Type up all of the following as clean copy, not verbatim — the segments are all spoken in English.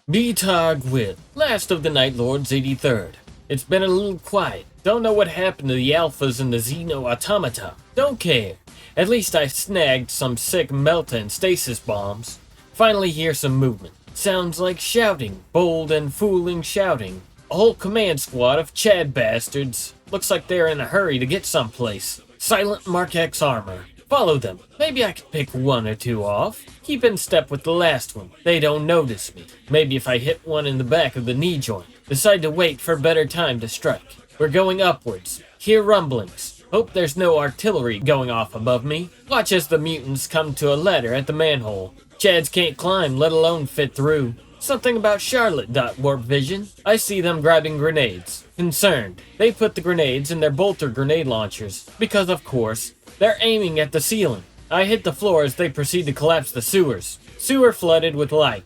Betog Will, last of the Night Lord's 83rd. It's been a little quiet. Don't know what happened to the Alphas and the Xeno Automata. Don't care. At least I snagged some sick Melta and Stasis bombs. Finally hear some movement. Sounds like shouting. Bold and fooling shouting. A whole command squad of Chad bastards. Looks like they're in a hurry to get someplace. Silent Mark X armor. Follow them. Maybe I could pick one or two off. Keep in step with the last one. They don't notice me. Maybe if I hit one in the back of the knee joint. Decide to wait for better time to strike. We're going upwards. Hear rumblings. Hope there's no artillery going off above me. Watch as the mutants come to a ladder at the manhole. Chads can't climb, let alone fit through. Something about Charlotte. Warp vision. I see them grabbing grenades. Concerned. They put the grenades in their bolter grenade launchers. Because of course, they're aiming at the ceiling. I hit the floor as they proceed to collapse the sewers. Sewer flooded with light.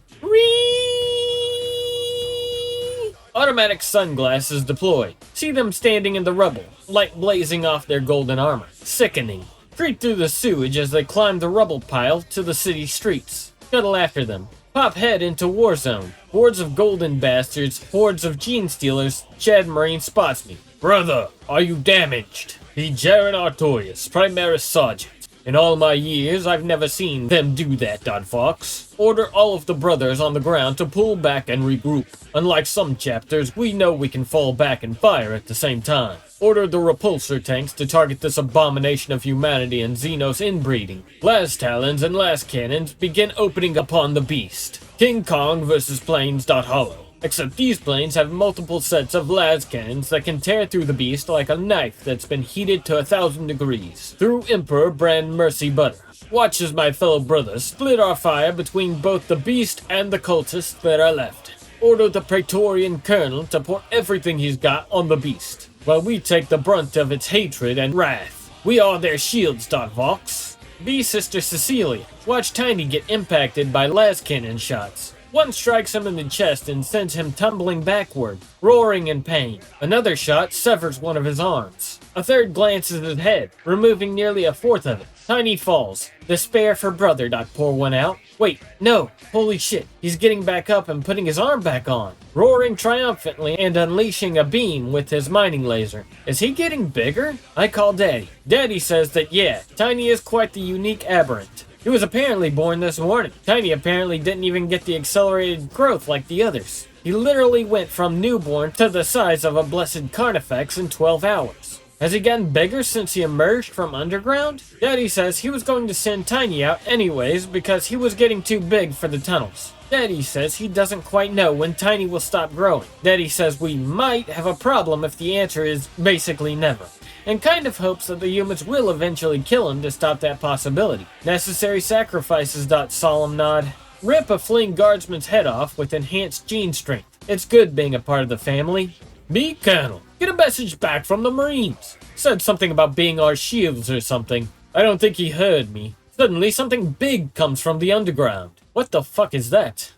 Automatic sunglasses deployed. See them standing in the rubble, light blazing off their golden armor. Sickening. Creep through the sewage as they climb the rubble pile to the city streets. Scuttle after them. Pop head into war zone. Hordes of golden bastards, hordes of gene stealers. Chad Marine spots me. Brother, are you damaged? The Jaren Artorias, Primaris Sergeant. In all my years, I've never seen them do that, Fox. Order all of the brothers on the ground to pull back and regroup. Unlike some chapters, we know we can fall back and fire at the same time. Order the repulsor tanks to target this abomination of humanity and Xenos inbreeding. Las Talons and Las Cannons begin opening upon the beast. King Kong vs. Planes.Hollow. Except these planes have multiple sets of las cannons that can tear through the beast like a knife that's been heated to 1,000 degrees. Through Emperor brand Mercy Butter. Watch as my fellow brothers split our fire between both the beast and the cultists that are left. Order the Praetorian Colonel to pour everything he's got on the beast, while we take the brunt of its hatred and wrath. We are their shields, Vox. Be Sister Cecilia. Watch Tiny get impacted by las cannon shots. One strikes him in the chest and sends him tumbling backward, roaring in pain. Another shot severs one of his arms. A third glances at his head, removing nearly a fourth of it. Tiny falls. Despair for brother. Pour one out. Wait, no. Holy shit. He's getting back up and putting his arm back on, roaring triumphantly and unleashing a beam with his mining laser. Is he getting bigger? I call Daddy. Daddy says that yeah, Tiny is quite the unique aberrant. He was apparently born this morning. Tiny apparently didn't even get the accelerated growth like the others. He literally went from newborn to the size of a blessed Carnifex in 12 hours. Has he gotten bigger since he emerged from underground? Daddy says he was going to send Tiny out anyways because he was getting too big for the tunnels. Daddy says he doesn't quite know when Tiny will stop growing. Daddy says we might have a problem if the answer is basically never, and kind of hopes that the humans will eventually kill him to stop that possibility. Necessary sacrifices. Solemn nod. Rip a fleeing guardsman's head off with enhanced gene strength. It's good being a part of the family. B. Colonel, get a message back from the Marines. Said something about being our shields or something. I don't think he heard me. Suddenly something big comes from the underground. What the fuck is that?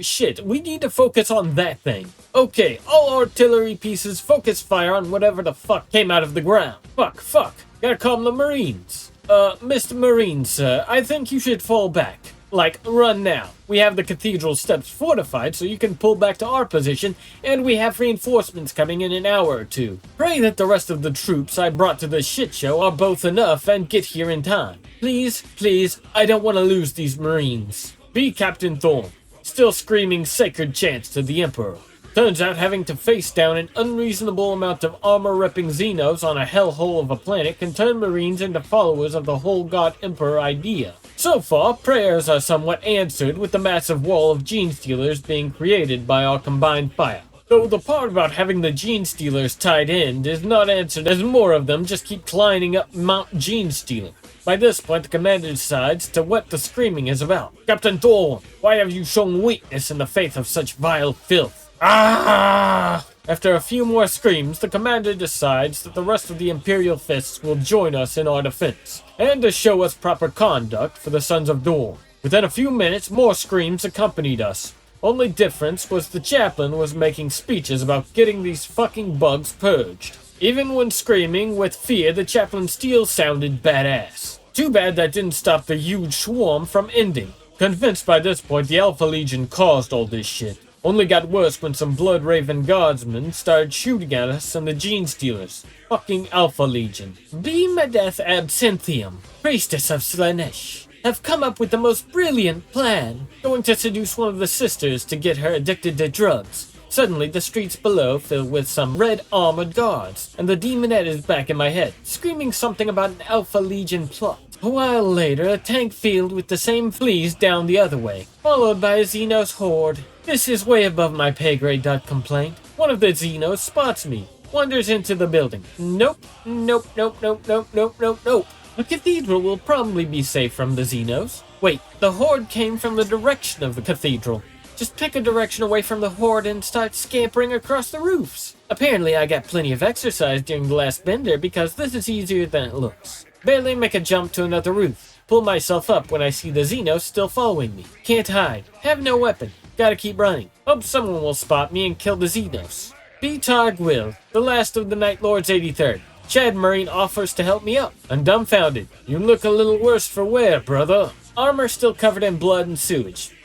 Shit, we need to focus on that thing. Okay, all artillery pieces focus fire on whatever the fuck came out of the ground. Fuck. Gotta calm the Marines. Mr. Marine, sir, I think you should fall back. Like, run now. We have the cathedral steps fortified so you can pull back to our position, and we have reinforcements coming in an hour or two. Pray that the rest of the troops I brought to this shit show are both enough and get here in time. Please, I don't want to lose these Marines. Be Captain Thorne. Still screaming sacred chants to the Emperor. Turns out having to face down an unreasonable amount of armor-repping Xenos on a hellhole of a planet can turn Marines into followers of the whole God Emperor idea. So far, prayers are somewhat answered with the massive wall of Gene Stealers being created by our combined fire. Though the part about having the Gene Stealers tied in is not answered as more of them just keep climbing up Mount Gene Stealer. By this point, the commander decides to what the screaming is about. Captain Thorne, why have you shown weakness in the face of such vile filth? Ah! After a few more screams, the commander decides that the rest of the Imperial Fists will join us in our defense, and to show us proper conduct for the Sons of Dawn. Within a few minutes, more screams accompanied us. Only difference was the chaplain was making speeches about getting these fucking bugs purged. Even when screaming with fear, the chaplain still sounded badass. Too bad that didn't stop the huge swarm from ending. Convinced by this point the Alpha Legion caused all this shit. Only got worse when some Blood-Raven guardsmen started shooting at us and the Gene Stealers. Fucking Alpha Legion. Behemoth Absinthium, priestess of Slaanesh, have come up with the most brilliant plan. Going to seduce one of the sisters to get her addicted to drugs. Suddenly, the streets below fill with some red armored guards, and the demonette is back in my head, screaming something about an Alpha Legion plot. A while later, a tank field with the same fleas down the other way, followed by a Xenos horde. This is way above my pay grade. Complaint. One of the Xenos spots me, wanders into the building. Nope. The cathedral will probably be safe from the Xenos. Wait, the horde came from the direction of the cathedral. Just pick a direction away from the horde and start scampering across the roofs. Apparently I got plenty of exercise during the last bender because this is easier than it looks. Barely make a jump to another roof. Pull myself up when I see the Xenos still following me. Can't hide. Have no weapon. Gotta keep running. Hope someone will spot me and kill the Xenos. B. Targwill, the last of the Night Lord's 83rd. Chad Marine offers to help me up. I'm dumbfounded. You look a little worse for wear, brother. Armor still covered in blood and sewage.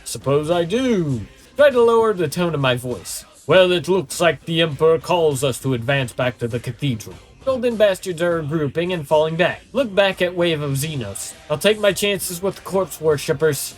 Suppose I do. Try to lower the tone of my voice. Well, it looks like the Emperor calls us to advance back to the cathedral. Golden bastards are regrouping and falling back. Look back at wave of Xenos. I'll take my chances with the corpse worshippers.